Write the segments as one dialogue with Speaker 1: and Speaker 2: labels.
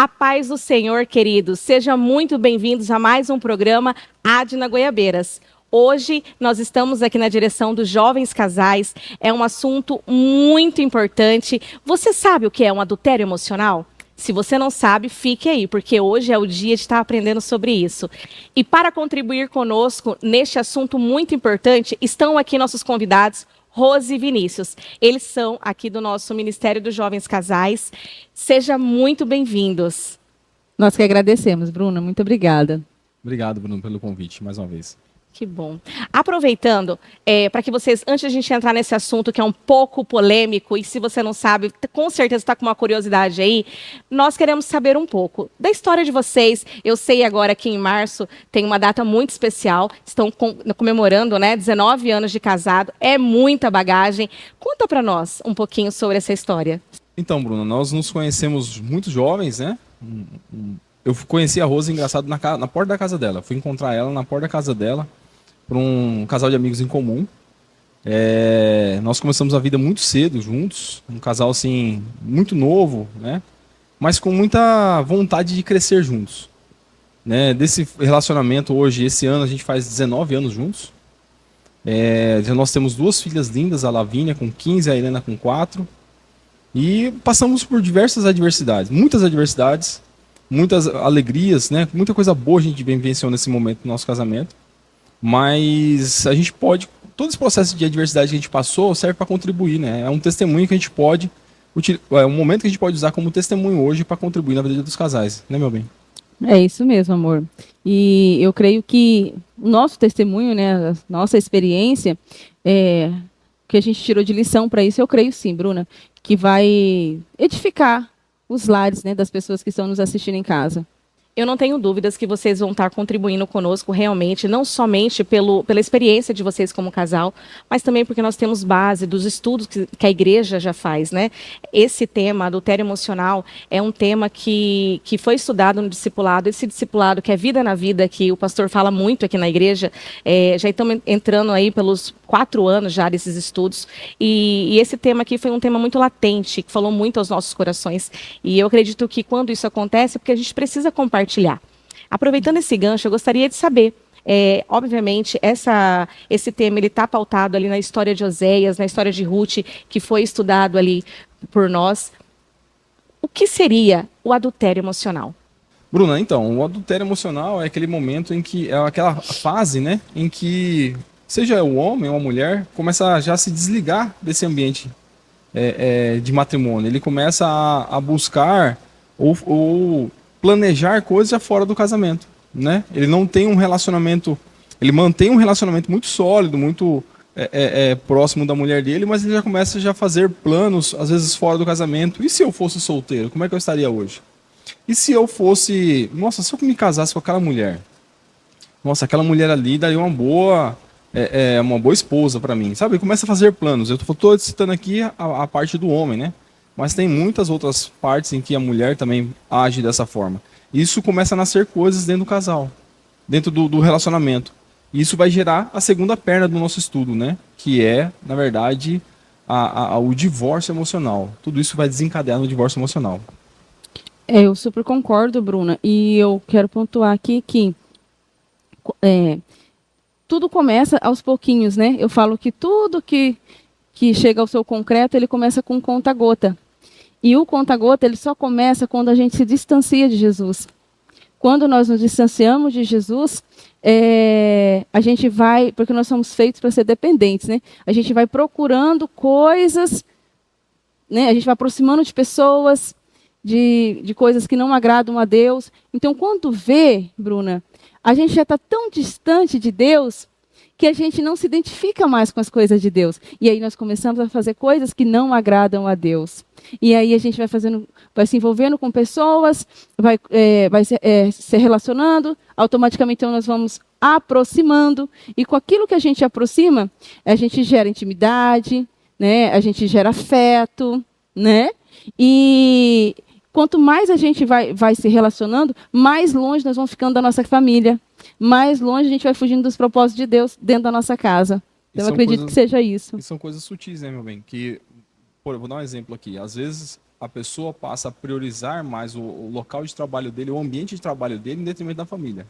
Speaker 1: A paz do Senhor, queridos. Sejam muito bem-vindos a mais um programa Adna Goiabeiras. Hoje nós estamos aqui na direção dos jovens casais. É um assunto muito importante. Você sabe o que é um adultério emocional? Se você não sabe, fique aí, porque hoje é o dia de estar aprendendo sobre isso. E para contribuir conosco neste assunto muito importante, estão aqui nossos convidados, Rose e Vinícius. Eles são aqui do nosso Ministério dos Jovens Casais. Sejam muito bem-vindos.
Speaker 2: Nós que agradecemos, Bruna. Muito obrigada.
Speaker 3: Obrigado, Bruno, pelo convite, mais uma vez.
Speaker 1: Que bom. Aproveitando, para que vocês, antes de a gente entrar nesse assunto que é um pouco polêmico, e se você não sabe, com certeza está com uma curiosidade aí, nós queremos saber um pouco da história de vocês. Eu sei agora que em março tem uma data muito especial, estão comemorando, né, 19 anos de casado, é muita bagagem. Conta para nós um pouquinho sobre essa história.
Speaker 3: Então, Bruno, nós nos conhecemos muito jovens, né? Eu conheci a Rose, engraçado, na porta da casa dela. Fui encontrar ela na porta da casa dela, por um casal de amigos em comum. Nós começamos a vida muito cedo juntos, um casal assim muito novo, né? Mas com muita vontade de crescer juntos, né? Desse relacionamento hoje, esse ano a gente faz 19 anos juntos. Nós temos duas filhas lindas, a Lavínia com 15 e a Helena com 4. E passamos por diversas adversidades, muitas alegrias, né? Muita coisa boa a gente vivenciou nesse momento do nosso casamento. Mas a gente pode, todo esse processo de adversidade que a gente passou serve para contribuir, né? É um testemunho que a gente pode, é um momento que a gente pode usar como testemunho hoje para contribuir na vida dos casais, né, meu bem?
Speaker 2: É isso mesmo, amor. E eu creio que o nosso testemunho, né, a nossa experiência, que a gente tirou de lição para isso, eu creio sim, Bruna, que vai edificar os lares, né, das pessoas que estão nos assistindo em casa.
Speaker 1: Eu não tenho dúvidas que vocês vão estar contribuindo conosco realmente, não somente pela experiência de vocês como casal, mas também porque nós temos base dos estudos que a igreja já faz, né? Esse tema, adultério emocional, é um tema que foi estudado no discipulado. Esse discipulado que é vida na vida, que o pastor fala muito aqui na igreja, já estamos entrando aí pelos 4 anos já desses estudos. E esse tema aqui foi um tema muito latente, que falou muito aos nossos corações. E eu acredito que quando isso acontece, é porque a gente precisa compartilhar. Aproveitando esse gancho, eu gostaria de saber, obviamente, esse tema está pautado ali na história de Oséias, na história de Ruth, que foi estudado ali por nós. O que seria o adultério emocional?
Speaker 3: Bruna, então, o adultério emocional é aquele momento em que, é aquela fase, né, em que, seja o homem ou a mulher, começa a já se desligar desse ambiente de matrimônio. Ele começa a buscar ou planejar coisas já fora do casamento, né? Ele não tem um relacionamento, ele mantém um relacionamento muito sólido, muito próximo da mulher dele, mas ele já começa a fazer planos, às vezes fora do casamento. E se eu fosse solteiro, como é que eu estaria hoje? E se eu fosse, nossa, se eu me casasse com aquela mulher, nossa, aquela mulher ali daria uma boa esposa para mim, sabe? Ele começa a fazer planos. Eu estou citando aqui a parte do homem, né? Mas tem muitas outras partes em que a mulher também age dessa forma. Isso começa a nascer coisas dentro do casal, dentro do relacionamento. E isso vai gerar a segunda perna do nosso estudo, né? Que é, na verdade, o divórcio emocional. Tudo isso vai desencadear no divórcio emocional.
Speaker 2: Eu super concordo, Bruna. E eu quero pontuar aqui que tudo começa aos pouquinhos, né? Eu falo que tudo que chega ao seu concreto, ele começa com conta-gota. E o conta-gota, ele só começa quando a gente se distancia de Jesus. Quando nós nos distanciamos de Jesus, a gente vai, porque nós somos feitos para ser dependentes, né? A gente vai procurando coisas, né? A gente vai aproximando de pessoas, de coisas que não agradam a Deus. Então, quando vê, Bruna, a gente já está tão distante de Deus que a gente não se identifica mais com as coisas de Deus. E aí nós começamos a fazer coisas que não agradam a Deus. E aí a gente vai se envolvendo com pessoas, vai se relacionando, automaticamente então nós vamos aproximando. E com aquilo que a gente aproxima, a gente gera intimidade, né? A gente gera afeto, né? E quanto mais a gente vai se relacionando, mais longe nós vamos ficando da nossa família. Mais longe a gente vai fugindo dos propósitos de Deus dentro da nossa casa. Então, eu acredito que seja isso.
Speaker 3: E são coisas sutis, né, meu bem? Que, vou dar um exemplo aqui. Às vezes, a pessoa passa a priorizar mais o local de trabalho dele, o ambiente de trabalho dele, em detrimento da família.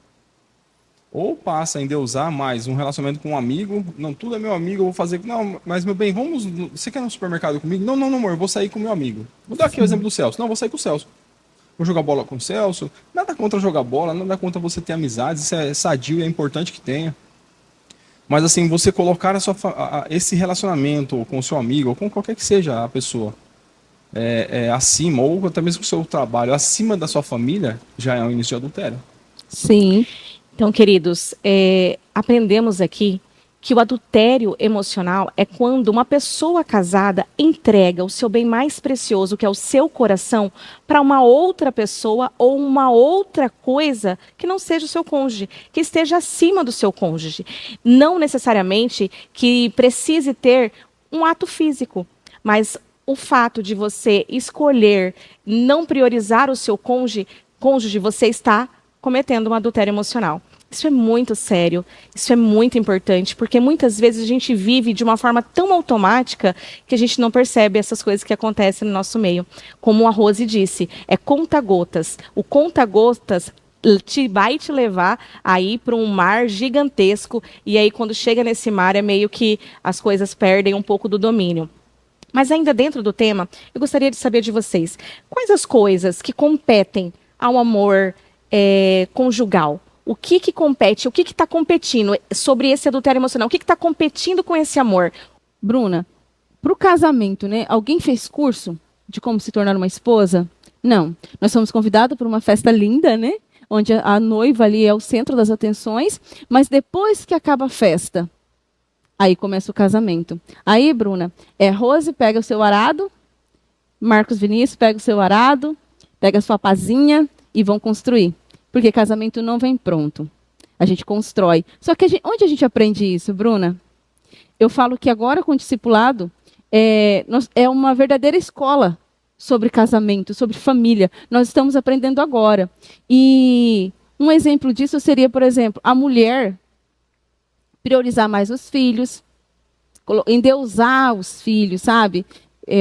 Speaker 3: Ou passa a endeusar mais um relacionamento com um amigo. Não, tudo é meu amigo, eu vou fazer... Não, mas meu bem, vamos... Você quer ir no supermercado comigo? Não, amor, eu vou sair com meu amigo. Vou dar aqui o exemplo do Celso. Não, eu vou sair com o Celso. Vou jogar bola com o Celso. Nada contra jogar bola, nada contra você ter amizades. Isso é sadio e é importante que tenha. Mas assim, você colocar esse relacionamento com o seu amigo, ou com qualquer que seja a pessoa, acima, ou até mesmo com o seu trabalho, acima da sua família, já é um início de adultério.
Speaker 2: Sim.
Speaker 1: Então, queridos, aprendemos aqui que o adultério emocional é quando uma pessoa casada entrega o seu bem mais precioso, que é o seu coração, para uma outra pessoa ou uma outra coisa que não seja o seu cônjuge, que esteja acima do seu cônjuge. Não necessariamente que precise ter um ato físico, mas o fato de você escolher não priorizar o seu cônjuge, você está cometendo um adultério emocional. Isso é muito sério, isso é muito importante, porque muitas vezes a gente vive de uma forma tão automática que a gente não percebe essas coisas que acontecem no nosso meio. Como a Rose disse, é conta-gotas. O conta-gotas vai te levar aí para um mar gigantesco, e aí quando chega nesse mar é meio que as coisas perdem um pouco do domínio. Mas ainda dentro do tema, eu gostaria de saber de vocês, quais as coisas que competem ao amor conjugal? O que compete? O que está competindo sobre esse adultério emocional? O que está competindo com esse amor?
Speaker 2: Bruna, para o casamento, né? Alguém fez curso de como se tornar uma esposa? Não. Nós somos convidados para uma festa linda, né? Onde a noiva ali é o centro das atenções, mas depois que acaba a festa, aí começa o casamento. Aí, Bruna, Rose pega o seu arado, Marcos Vinícius pega o seu arado, pega a sua pazinha e vão construir. Porque casamento não vem pronto. A gente constrói. Só que onde a gente aprende isso, Bruna? Eu falo que agora com o discipulado é uma verdadeira escola sobre casamento, sobre família. Nós estamos aprendendo agora. E um exemplo disso seria, por exemplo, a mulher priorizar mais os filhos, endeusar os filhos, sabe?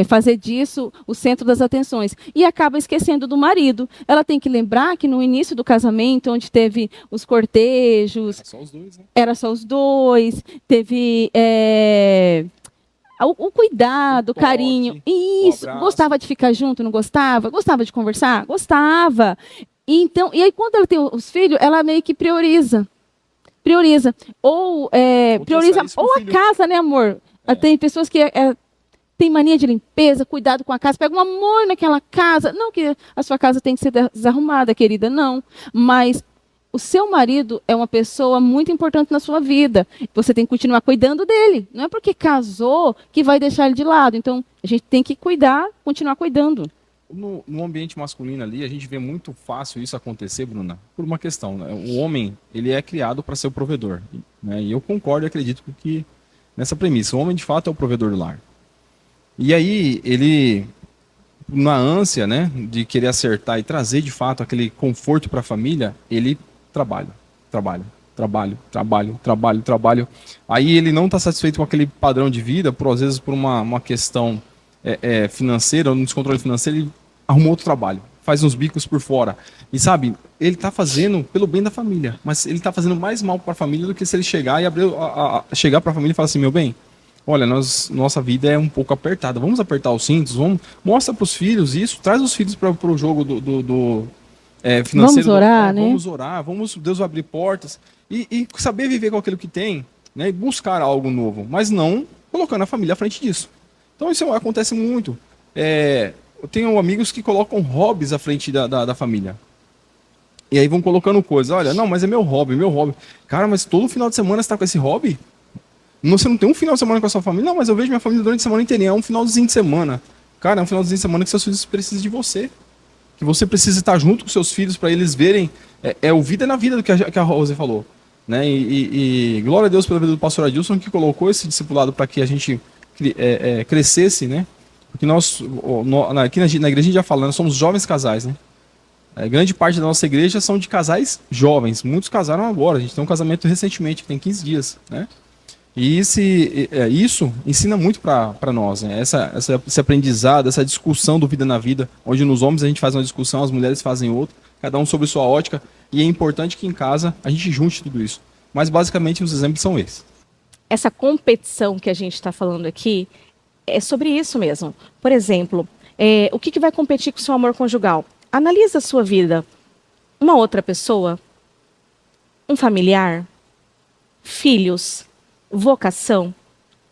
Speaker 2: Fazer disso o centro das atenções. E acaba esquecendo do marido. Ela tem que lembrar que no início do casamento, onde teve os cortejos...
Speaker 3: Era só os dois, né?
Speaker 2: Era só os dois. Teve o cuidado, o carinho. Isso. Gostava de ficar junto, não gostava? Gostava de conversar? Gostava. E aí, quando ela tem os filhos, ela meio que prioriza. Ou prioriza... Ou a casa, né, amor? Tem pessoas que... tem mania de limpeza, cuidado com a casa, pega um amor naquela casa. Não que a sua casa tem que ser desarrumada, querida, não. Mas o seu marido é uma pessoa muito importante na sua vida. Você tem que continuar cuidando dele. Não é porque casou que vai deixar ele de lado. Então, a gente tem que cuidar, continuar cuidando.
Speaker 3: No ambiente masculino ali, a gente vê muito fácil isso acontecer, Bruna, por uma questão, né? O homem, ele é criado para ser o provedor, né? E eu concordo e acredito que nessa premissa, o homem de fato é o provedor do lar. E aí, ele, na ânsia, né, de querer acertar e trazer, de fato, aquele conforto para a família, ele trabalha. Aí ele não está satisfeito com aquele padrão de vida, às vezes por uma questão financeira, um descontrole financeiro, ele arruma outro trabalho, faz uns bicos por fora. E sabe, ele está fazendo pelo bem da família, mas ele está fazendo mais mal para a família do que se ele chegar e chegar para a família e falar assim, meu bem, olha, nossa vida é um pouco apertada. Vamos apertar os cintos, mostra para os filhos isso, traz os filhos para o jogo financeiro.
Speaker 2: Vamos orar, né?
Speaker 3: Vamos orar, Deus vai abrir portas e saber viver com aquilo que tem, né? E buscar algo novo, mas não colocando a família à frente disso. Então isso acontece muito. Eu tenho amigos que colocam hobbies à frente da família. E aí vão colocando coisas. Olha, não, mas é meu hobby. Cara, mas todo final de semana você está com esse hobby? Você não tem um final de semana com a sua família? Não, mas eu vejo minha família durante a semana inteira. É um finalzinho de semana. Cara, é um finalzinho de semana que seus filhos precisam de você. Que você precisa estar junto com seus filhos para eles verem. O vida na vida do que a Rose falou. Né? E glória a Deus pela vida do pastor Adilson, que colocou esse discipulado para que a gente crescesse, né? Porque nós, aqui na igreja a gente já fala, nós somos jovens casais, né? Grande parte da nossa igreja são de casais jovens. Muitos casaram agora. A gente tem um casamento recentemente, que tem 15 dias, né? E isso ensina muito para nós, né? Esse aprendizado, essa discussão do Vida na Vida, onde nos homens a gente faz uma discussão, as mulheres fazem outra, cada um sobre sua ótica, e é importante que em casa a gente junte tudo isso. Mas basicamente os exemplos são esses.
Speaker 1: Essa competição que a gente está falando aqui é sobre isso mesmo. Por exemplo, o que vai competir com o seu amor conjugal? Analisa a sua vida. Uma outra pessoa, um familiar, filhos, vocação,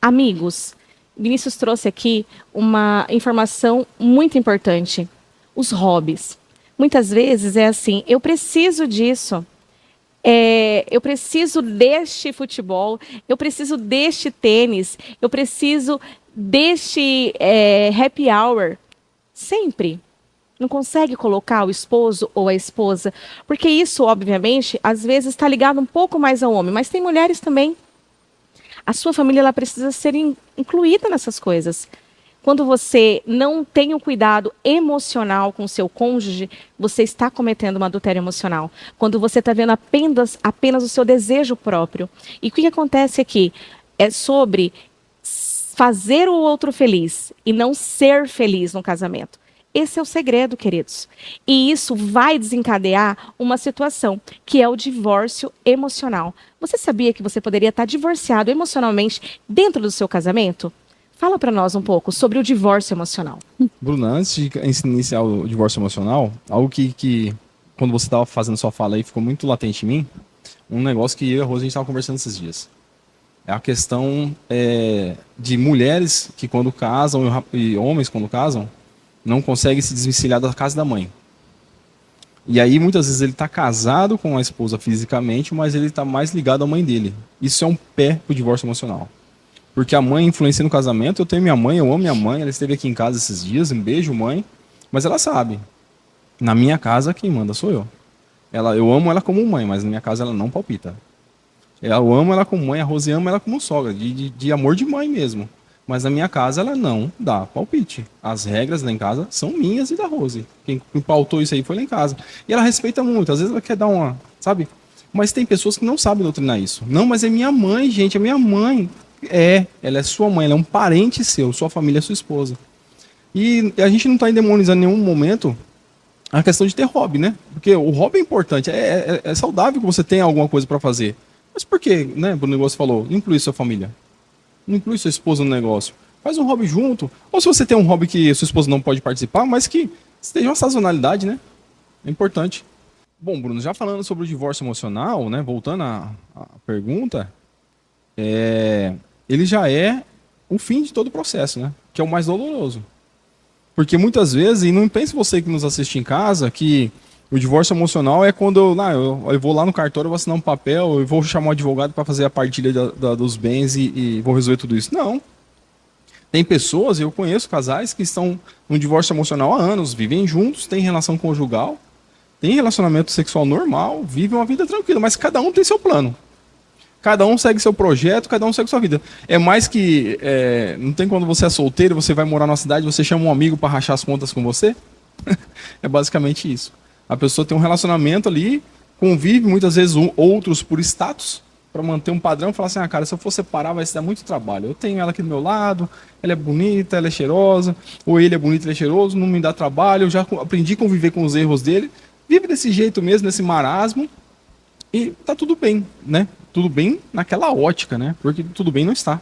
Speaker 1: amigos. Vinícius trouxe aqui uma informação muito importante. Os hobbies. Muitas vezes é assim, eu preciso disso. Eu preciso deste futebol, eu preciso deste tênis, eu preciso deste happy hour. Sempre. Não consegue colocar o esposo ou a esposa, porque isso, obviamente, às vezes está ligado um pouco mais ao homem, mas tem mulheres também. A sua família ela precisa ser incluída nessas coisas. Quando você não tem o cuidado emocional com o seu cônjuge, você está cometendo um adultério emocional. Quando você está vendo apenas o seu desejo próprio. E o que acontece aqui? É sobre fazer o outro feliz e não ser feliz no casamento. Esse é o segredo, queridos. E isso vai desencadear uma situação, que é o divórcio emocional. Você sabia que você poderia estar divorciado emocionalmente dentro do seu casamento? Fala para nós um pouco sobre o divórcio emocional.
Speaker 3: Bruna, antes de iniciar o divórcio emocional, algo que quando você estava fazendo sua fala aí, ficou muito latente em mim, um negócio que eu e a Rose a gente estava conversando esses dias. É a questão de mulheres que quando casam e homens quando casam, não consegue se desvencilhar da casa da mãe. E aí, muitas vezes, ele está casado com a esposa fisicamente, mas ele está mais ligado à mãe dele. Isso é um pé para o divórcio emocional. Porque a mãe influencia no casamento. Eu tenho minha mãe, eu amo minha mãe. Ela esteve aqui em casa esses dias. Um beijo, mãe. Mas ela sabe. Na minha casa, quem manda sou eu. Eu amo ela como mãe, mas na minha casa ela não palpita. Eu amo ela como mãe, a Rose ama ela como sogra. De amor de mãe mesmo. Mas na minha casa ela não dá palpite. As regras lá em casa são minhas e da Rose. Quem pautou isso aí foi lá em casa. E ela respeita muito. Às vezes ela quer dar uma, sabe? Mas tem pessoas que não sabem doutrinar isso. Não, mas é minha mãe, gente. É minha mãe. Ela é sua mãe. Ela é um parente seu. Sua família é sua esposa. E a gente não está endemonizando em nenhum momento a questão de ter hobby, né? Porque o hobby é importante. É saudável que você tenha alguma coisa para fazer. Mas por que, né? O negócio falou, incluir sua família. Não inclui sua esposa no negócio. Faz um hobby junto. Ou se você tem um hobby que sua esposa não pode participar, mas que esteja uma sazonalidade, né? É importante. Bom, Bruno, já falando sobre o divórcio emocional, né? Voltando à pergunta, ele já é o fim de todo o processo, né? Que é o mais doloroso. Porque muitas vezes, e não pense você que nos assiste em casa, que o divórcio emocional é quando eu vou lá no cartório, eu vou assinar um papel, eu vou chamar um advogado para fazer a partilha dos bens e vou resolver tudo isso. Não. Tem pessoas, eu conheço casais que estão no divórcio emocional há anos, vivem juntos, têm relação conjugal, têm relacionamento sexual normal, vivem uma vida tranquila, mas cada um tem seu plano. Cada um segue seu projeto, cada um segue sua vida. É mais que... não tem quando você é solteiro, você vai morar numa cidade, você chama um amigo para rachar as contas com você? É basicamente isso. A pessoa tem um relacionamento ali, convive muitas vezes outros por status, para manter um padrão, falar assim, cara, se eu for separar vai se dar muito trabalho. Eu tenho ela aqui do meu lado, ela é bonita, ela é cheirosa, ou ele é bonito, ele é cheiroso, não me dá trabalho, eu já aprendi a conviver com os erros dele. Vive desse jeito mesmo, nesse marasmo, e tá tudo bem, né? Tudo bem naquela ótica, né? Porque tudo bem não está.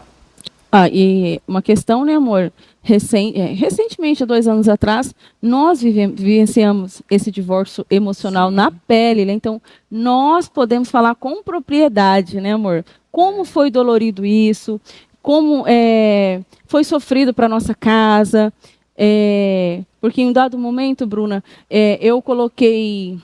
Speaker 2: E uma questão, né, amor? Recentemente, há 2 anos atrás, nós vivenciamos esse divórcio emocional na pele, né? Então, nós podemos falar com propriedade, né, amor? Como foi dolorido isso, como foi sofrido para nossa casa, porque em um dado momento, Bruna, eu coloquei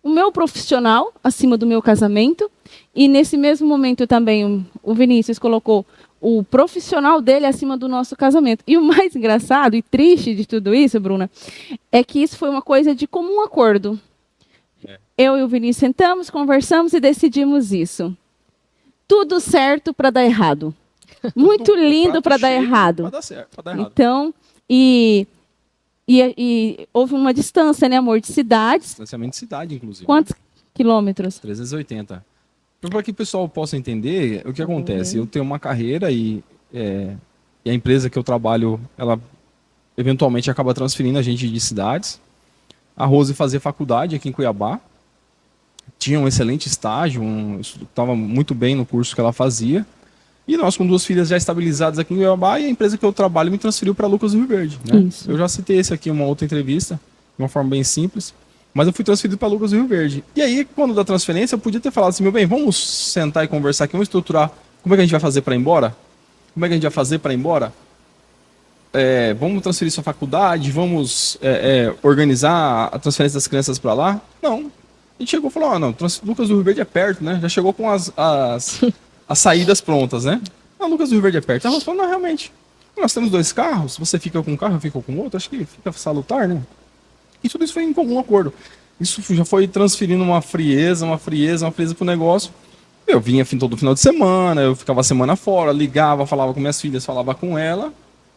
Speaker 2: o meu profissional acima do meu casamento, e nesse mesmo momento também o Vinícius colocou o profissional dele acima do nosso casamento. E o mais engraçado e triste de tudo isso, Bruna, é que isso foi uma coisa de comum acordo. Eu e o Vinícius sentamos, conversamos e decidimos isso. Tudo certo para dar errado. Muito lindo para dar errado.
Speaker 3: Para dar certo, para dar errado.
Speaker 2: Então, e houve uma distância, né, amor, de cidades.
Speaker 3: Distanciamento de cidade, inclusive.
Speaker 2: Quantos quilômetros?
Speaker 3: 380. Para que o pessoal possa entender o que acontece. Eu tenho uma carreira e a empresa que eu trabalho, ela eventualmente acaba transferindo a gente de cidades. A Rose fazia faculdade aqui em Cuiabá, tinha um excelente estágio, estava muito bem no curso que ela fazia. E nós, com 2 filhas já estabilizadas aqui em Cuiabá, e a empresa que eu trabalho me transferiu para Lucas do Rio Verde. Né?
Speaker 2: Isso.
Speaker 3: Eu já citei esse aqui em uma outra entrevista, de uma forma bem simples, mas eu fui transferido para Lucas do Rio Verde. E aí, quando da transferência, eu podia ter falado assim, meu bem, vamos sentar e conversar aqui, vamos estruturar como é que a gente vai fazer para ir embora? Como é que a gente vai fazer para ir embora? Vamos transferir sua faculdade, vamos organizar a transferência das crianças para lá? Não. A gente chegou e falou, não, Lucas do Rio Verde é perto, né? Já chegou com as saídas prontas, né? Não, Lucas do Rio Verde é perto. Ela falou, não, realmente, nós temos 2 carros, você fica com um carro, eu fico com outro, acho que fica salutar, né? E tudo isso foi em comum acordo. Isso já foi transferindo uma frieza pro negócio. Eu vinha todo final de semana, eu ficava a semana fora, ligava, falava com minhas filhas, falava com ela,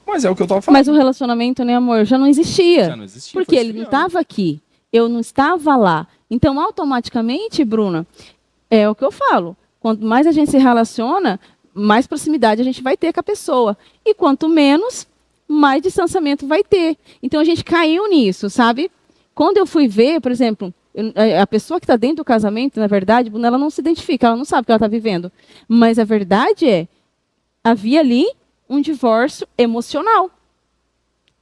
Speaker 3: mas é o que eu tava falando.
Speaker 2: Mas o relacionamento, né, amor, já não existia.
Speaker 3: Já não existia,
Speaker 2: Porque
Speaker 3: foi
Speaker 2: ele não
Speaker 3: esfriando.
Speaker 2: estava aqui, eu não estava lá. Então, automaticamente, Bruna, é o que eu falo. Quanto mais a gente se relaciona, mais proximidade a gente vai ter com a pessoa. E quanto menos, mais distanciamento vai ter. Então, a gente caiu nisso, sabe? Quando eu fui ver, por exemplo, a pessoa que está dentro do casamento, na verdade, Bruna, ela não se identifica, ela não sabe o que ela está vivendo. Mas a verdade havia ali um divórcio emocional.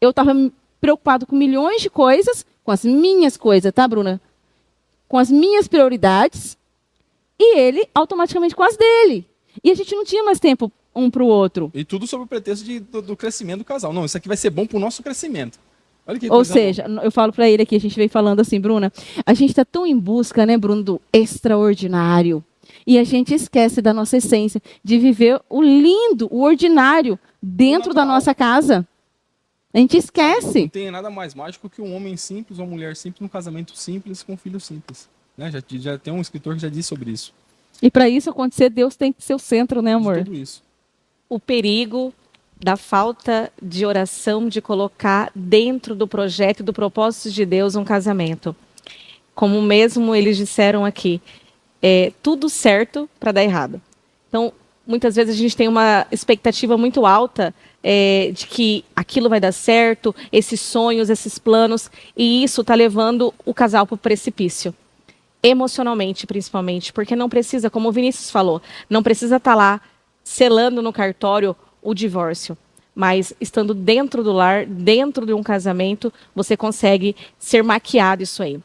Speaker 2: Eu estava preocupado com milhões de coisas, com as minhas coisas, tá, Bruna? Com as minhas prioridades, e ele automaticamente com as dele. E a gente não tinha mais tempo um para o outro.
Speaker 3: E tudo sob o pretexto do crescimento do casal. Não, isso aqui vai ser bom pro nosso crescimento. Olha que
Speaker 2: Ou
Speaker 3: coisa
Speaker 2: seja, eu falo para ele aqui, a gente veio falando assim, Bruna, a gente está tão em busca, né, Bruno, do extraordinário. E a gente esquece da nossa essência, de viver o lindo, o ordinário, dentro da nossa casa. A gente
Speaker 3: Não
Speaker 2: esquece.
Speaker 3: tem nada mais mágico que um homem simples, uma mulher simples, num casamento simples, com um filho simples. Né? Já tem um escritor que já disse sobre isso.
Speaker 2: E para isso acontecer, Deus tem que ser o centro, né,
Speaker 3: De
Speaker 2: amor?
Speaker 3: tudo isso.
Speaker 1: O perigo da falta de oração, de colocar dentro do projeto e do propósito de Deus um casamento. Como mesmo eles disseram aqui, é tudo certo para dar errado. Então, muitas vezes a gente tem uma expectativa muito alta de que aquilo vai dar certo, esses sonhos, esses planos, e isso está levando o casal para o precipício. Emocionalmente, principalmente, porque não precisa, como o Vinícius falou, não precisa estar lá selando no cartório o divórcio. Mas estando dentro do lar, dentro de um casamento, você consegue ser maquiado isso aí.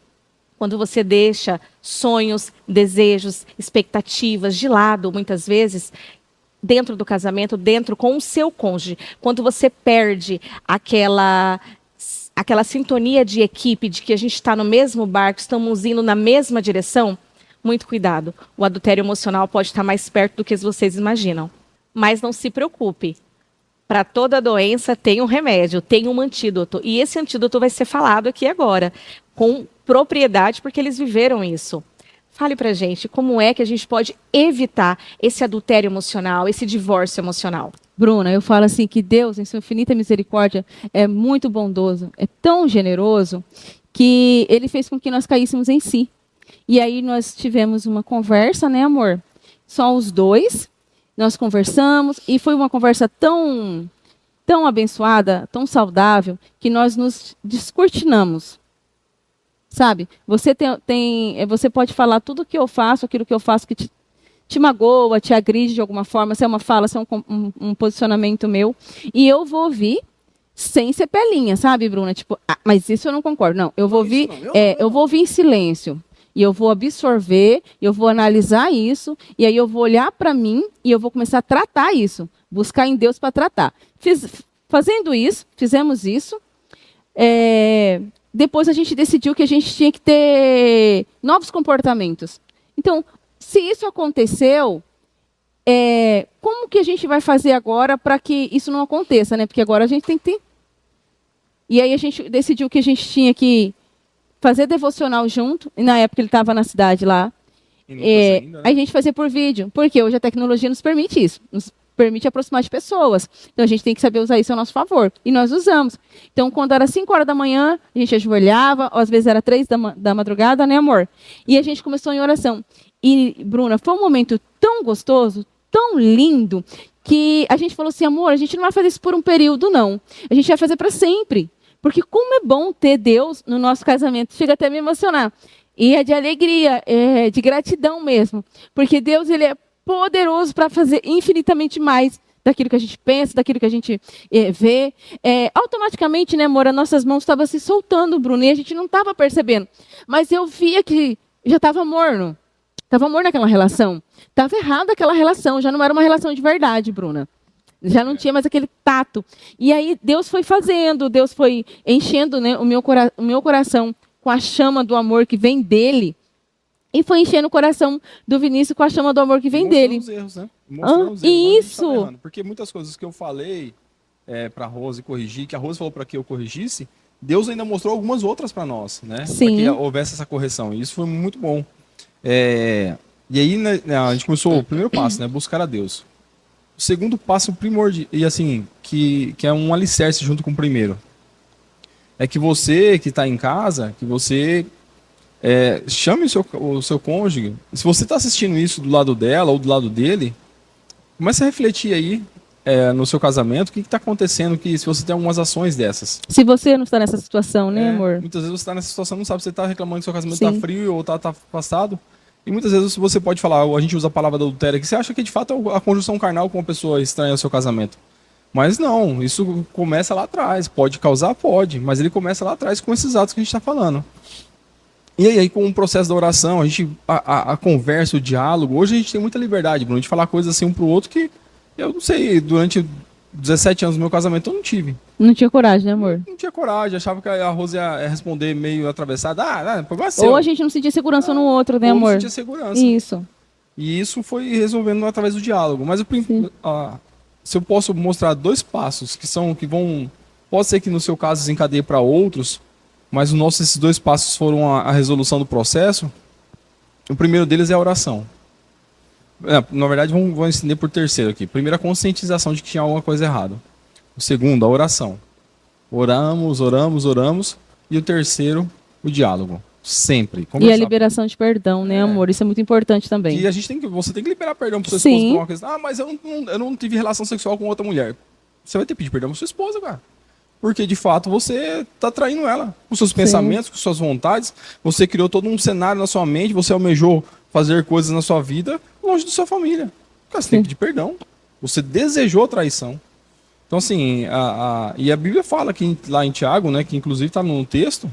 Speaker 1: Quando você deixa sonhos, desejos, expectativas de lado, muitas vezes, dentro do casamento, dentro com o seu cônjuge. Quando você perde aquela sintonia de equipe, de que a gente está no mesmo barco, estamos indo na mesma direção, muito cuidado. O adultério emocional pode estar mais perto do que vocês imaginam. Mas não se preocupe. Para toda doença tem um remédio, tem um antídoto. E esse antídoto vai ser falado aqui agora, com propriedade, porque eles viveram isso. Fale pra gente como é que a gente pode evitar esse adultério emocional, esse divórcio emocional.
Speaker 2: Bruna, eu falo assim que Deus, em sua infinita misericórdia, é muito bondoso, é tão generoso, que ele fez com que nós caíssemos em si. E aí nós tivemos uma conversa, né, amor? Só os dois, nós conversamos, e foi uma conversa tão abençoada, tão saudável, que nós nos descortinamos. Sabe? Você você pode falar tudo que eu faço, aquilo que eu faço que te magoa, te agride de alguma forma, se é uma fala, se é um posicionamento meu, e eu vou ouvir sem ser pelinha, sabe, Bruna? Tipo, mas isso eu não concordo. Não, eu vou ouvir, eu vou ouvir em silêncio. E eu vou absorver, eu vou analisar isso, e aí eu vou olhar para mim e eu vou começar a tratar isso, buscar em Deus para tratar. Fizemos isso. Depois a gente decidiu que a gente tinha que ter novos comportamentos. Então, se isso aconteceu, como que a gente vai fazer agora para que isso não aconteça, né? Porque agora a gente tem que ter. E aí a gente decidiu que a gente tinha que fazer devocional junto, e na época ele estava na cidade lá.
Speaker 3: Ainda, né?
Speaker 2: A gente fazia por vídeo, porque hoje a tecnologia nos permite isso, nos permite aproximar de pessoas. Então a gente tem que saber usar isso a nosso favor. E nós usamos. Então, quando era 5 horas da manhã, a gente ajoelhava, ou às vezes era 3 da madrugada, né, amor? E a gente começou em oração. E, Bruna, foi um momento tão gostoso, tão lindo, que a gente falou assim, amor, a gente não vai fazer isso por um período, não. A gente vai fazer para sempre. Porque como é bom ter Deus no nosso casamento. Chega até a me emocionar. E é de alegria, é de gratidão mesmo. Porque Deus, ele é poderoso para fazer infinitamente mais daquilo que a gente pensa, daquilo que a gente vê. Automaticamente, né, amor, as nossas mãos estavam se soltando, Bruno, e a gente não estava percebendo. Mas eu via que já estava morno. Estava morno naquela relação. Estava errada aquela relação, já não era uma relação de verdade, Bruna. Já não tinha mais aquele tato. E aí Deus foi fazendo, Deus foi enchendo, né, o meu coração com a chama do amor que vem dele. E foi enchendo o coração do Vinícius com a chama do amor que vem dele.
Speaker 3: Os erros, né? Mostrando os erros,
Speaker 2: isso!
Speaker 3: Porque muitas coisas que eu falei para a Rose corrigir, que a Rose falou para que eu corrigisse, Deus ainda mostrou algumas outras para nós, né? Para que houvesse essa correção. E isso foi muito bom. E aí, né, a gente começou o primeiro passo, né? Buscar a Deus. O segundo passo primordial, e assim, que é um alicerce junto com o primeiro, é que você que está em casa, que você chame o seu cônjuge. Se você está assistindo isso do lado dela ou do lado dele, comece a refletir aí no seu casamento, o que está acontecendo, se você tem algumas ações dessas.
Speaker 2: Se você não está nessa situação, né, amor?
Speaker 3: Muitas vezes você está nessa situação, não sabe se você está reclamando que seu casamento está frio ou está afastado. E muitas vezes você pode falar, a gente usa a palavra adultério, que você acha que de fato é a conjunção carnal com uma pessoa estranha ao seu casamento. Mas não, isso começa lá atrás. Pode causar? Pode, mas ele começa lá atrás com esses atos que a gente está falando. E aí, com o processo da oração, a conversa, o diálogo, hoje a gente tem muita liberdade, Bruno, de falar coisas assim um pro outro que, eu não sei, durante 17 anos do meu casamento eu não tive.
Speaker 2: Não tinha coragem, né, amor?
Speaker 3: Não tinha coragem, achava que a Rose ia responder meio atravessada. Problema seu.
Speaker 2: Ou a gente não sentia segurança no outro, né, amor?
Speaker 3: Não sentia segurança.
Speaker 2: Isso.
Speaker 3: E isso foi resolvendo através do diálogo. Mas se eu posso mostrar 2 passos que vão... Pode ser que no seu caso desencadeie para outros, mas esses 2 passos foram a resolução do processo. O primeiro deles é a oração. Na verdade, vamos estender por terceiro aqui. Primeiro, a conscientização de que tinha alguma coisa errada. O segundo, a oração. Oramos. E o terceiro, o diálogo. Sempre. Conversar.
Speaker 2: E a liberação de perdão, né, amor? Isso é muito importante também.
Speaker 3: E você tem que liberar perdão para sua esposa por uma questão. Mas eu não tive relação sexual com outra mulher. Você vai ter que pedir perdão para sua esposa, cara. Porque, de fato, você está traindo ela. Com seus pensamentos, com suas vontades. Você criou todo um cenário na sua mente. Você almejou fazer coisas na sua vida longe da sua família. Cara, você tem que pedir perdão. Você desejou a traição. Então, assim, e a Bíblia fala que lá em Tiago, né, que inclusive está no texto,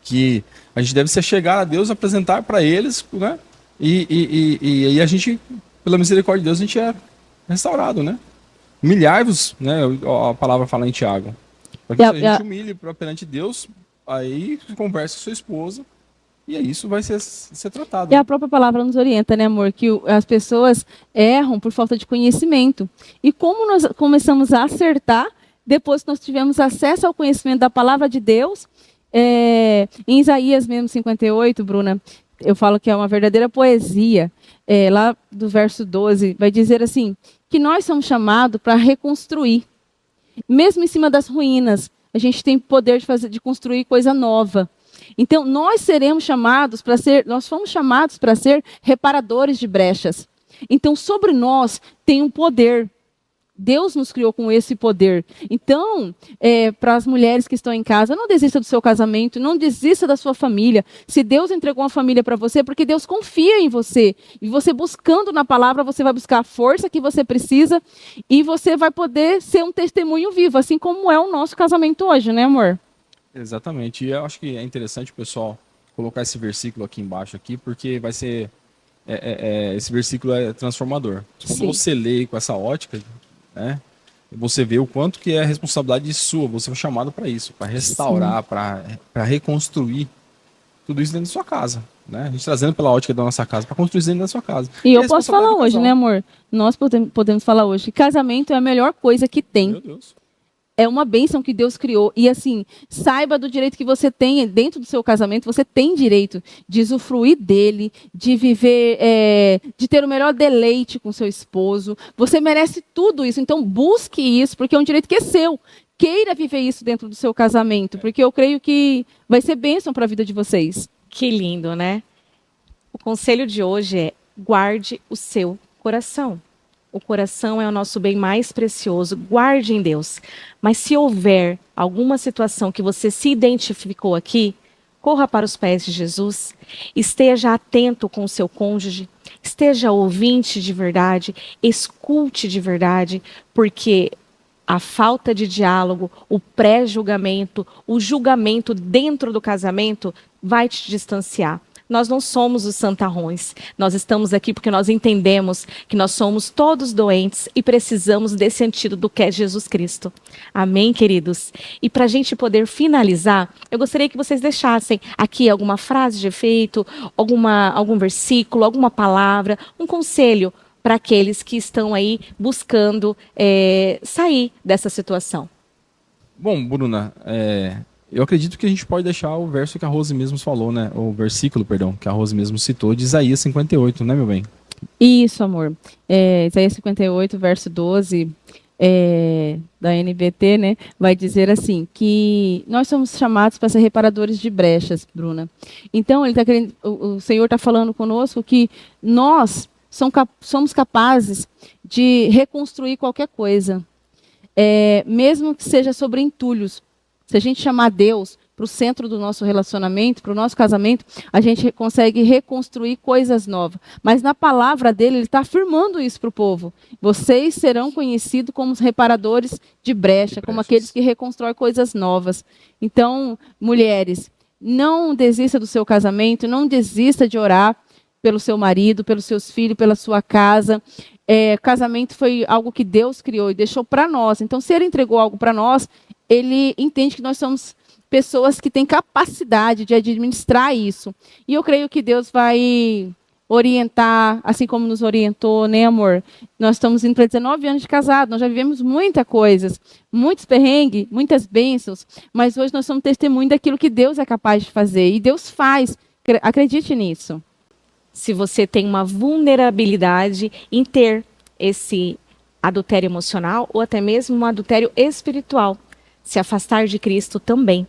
Speaker 3: que a gente deve se chegar a Deus, apresentar para eles, né? E aí a gente, pela misericórdia de Deus, a gente é restaurado, né? Humilhai-vos, né? A palavra fala em Tiago. Para que a gente humilhe perante Deus, aí conversa com sua esposa, e aí isso vai ser tratado.
Speaker 2: E a própria palavra nos orienta, né, amor? Que as pessoas erram por falta de conhecimento. E como nós começamos a acertar, depois que nós tivemos acesso ao conhecimento da palavra de Deus, em Isaías mesmo 58, Bruna, eu falo que é uma verdadeira poesia, lá do verso 12, vai dizer assim, que nós somos chamados para reconstruir. Mesmo em cima das ruínas, a gente tem poder de construir coisa nova. Então, nós fomos chamados para ser reparadores de brechas. Então, sobre nós tem um poder. Deus nos criou com esse poder. Então, para as mulheres que estão em casa, não desista do seu casamento, não desista da sua família. Se Deus entregou uma família para você, é porque Deus confia em você. E você buscando na palavra, você vai buscar a força que você precisa e você vai poder ser um testemunho vivo, assim como é o nosso casamento hoje, né, amor?
Speaker 3: Exatamente. E eu acho que é interessante o pessoal colocar esse versículo aqui embaixo, porque vai ser... esse versículo é transformador. Quando você lê com essa ótica, né, você vê o quanto que é a responsabilidade sua. Você foi chamado para isso, para restaurar, para reconstruir tudo isso dentro da sua casa. Né? A gente trazendo pela ótica da nossa casa, para construir isso dentro da sua casa.
Speaker 2: E eu posso falar hoje, né, amor? Nós podemos falar hoje que casamento é a melhor coisa que tem.
Speaker 3: Meu Deus.
Speaker 2: É uma bênção que Deus criou. E assim, saiba do direito que você tem dentro do seu casamento. Você tem direito de usufruir dele, de viver, de ter o melhor deleite com seu esposo. Você merece tudo isso. Então busque isso, porque é um direito que é seu. Queira viver isso dentro do seu casamento, porque eu creio que vai ser bênção para a vida de vocês.
Speaker 1: Que lindo, né? Conselho de hoje é: guarde o seu coração. O coração é o nosso bem mais precioso. Guarde em Deus. Mas se houver alguma situação que você se identificou aqui, corra para os pés de Jesus. Esteja atento com o seu cônjuge. Esteja ouvinte de verdade. Escute de verdade. Porque a falta de diálogo, o pré-julgamento, o julgamento dentro do casamento vai te distanciar. Nós não somos os santarrões. Nós estamos aqui porque nós entendemos que nós somos todos doentes e precisamos desse antídoto que é Jesus Cristo. Amém, queridos? E para a gente poder finalizar, eu gostaria que vocês deixassem aqui alguma frase de efeito, algum versículo, alguma palavra, um conselho para aqueles que estão aí buscando sair dessa situação.
Speaker 3: Bom, Bruna, eu acredito que a gente pode deixar o verso que a Rose mesmo falou, né? O versículo, perdão, que a Rose mesmo citou, de Isaías 58, né, meu bem?
Speaker 2: Isso, amor. Isaías 58, verso 12, da NBT, né? Vai dizer assim, que nós somos chamados para ser reparadores de brechas, Bruna. Então, o Senhor está falando conosco que nós somos capazes de reconstruir qualquer coisa, mesmo que seja sobre entulhos. Se a gente chamar Deus para o centro do nosso relacionamento, para o nosso casamento, a gente consegue reconstruir coisas novas. Mas na palavra dele, ele está afirmando isso para o povo. Vocês serão conhecidos como os reparadores de brecha, como aqueles que reconstroem coisas novas. Então, mulheres, não desista do seu casamento, não desista de orar pelo seu marido, pelos seus filhos, pela sua casa. Casamento foi algo que Deus criou e deixou para nós. Então, se ele entregou algo para nós, ele entende que nós somos pessoas que têm capacidade de administrar isso. E eu creio que Deus vai orientar, assim como nos orientou, né, amor? Nós estamos indo para 19 anos de casado, nós já vivemos muitas coisas, muitos perrengues, muitas bênçãos, mas hoje nós somos testemunho daquilo que Deus é capaz de fazer. E Deus faz. Acredite nisso.
Speaker 1: Se você tem uma vulnerabilidade em ter esse adultério emocional ou até mesmo um adultério espiritual, se afastar de Cristo também.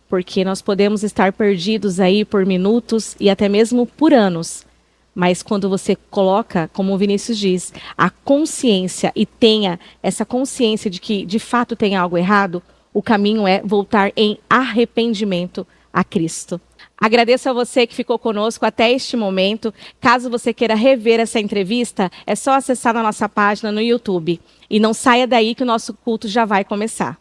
Speaker 1: Porque nós podemos estar perdidos aí por minutos e até mesmo por anos. Mas quando você coloca, como o Vinícius diz, a consciência e tenha essa consciência de que de fato tem algo errado, o caminho é voltar em arrependimento a Cristo. Agradeço a você que ficou conosco até este momento. Caso você queira rever essa entrevista, é só acessar na nossa página no YouTube. E não saia daí que o nosso culto já vai começar.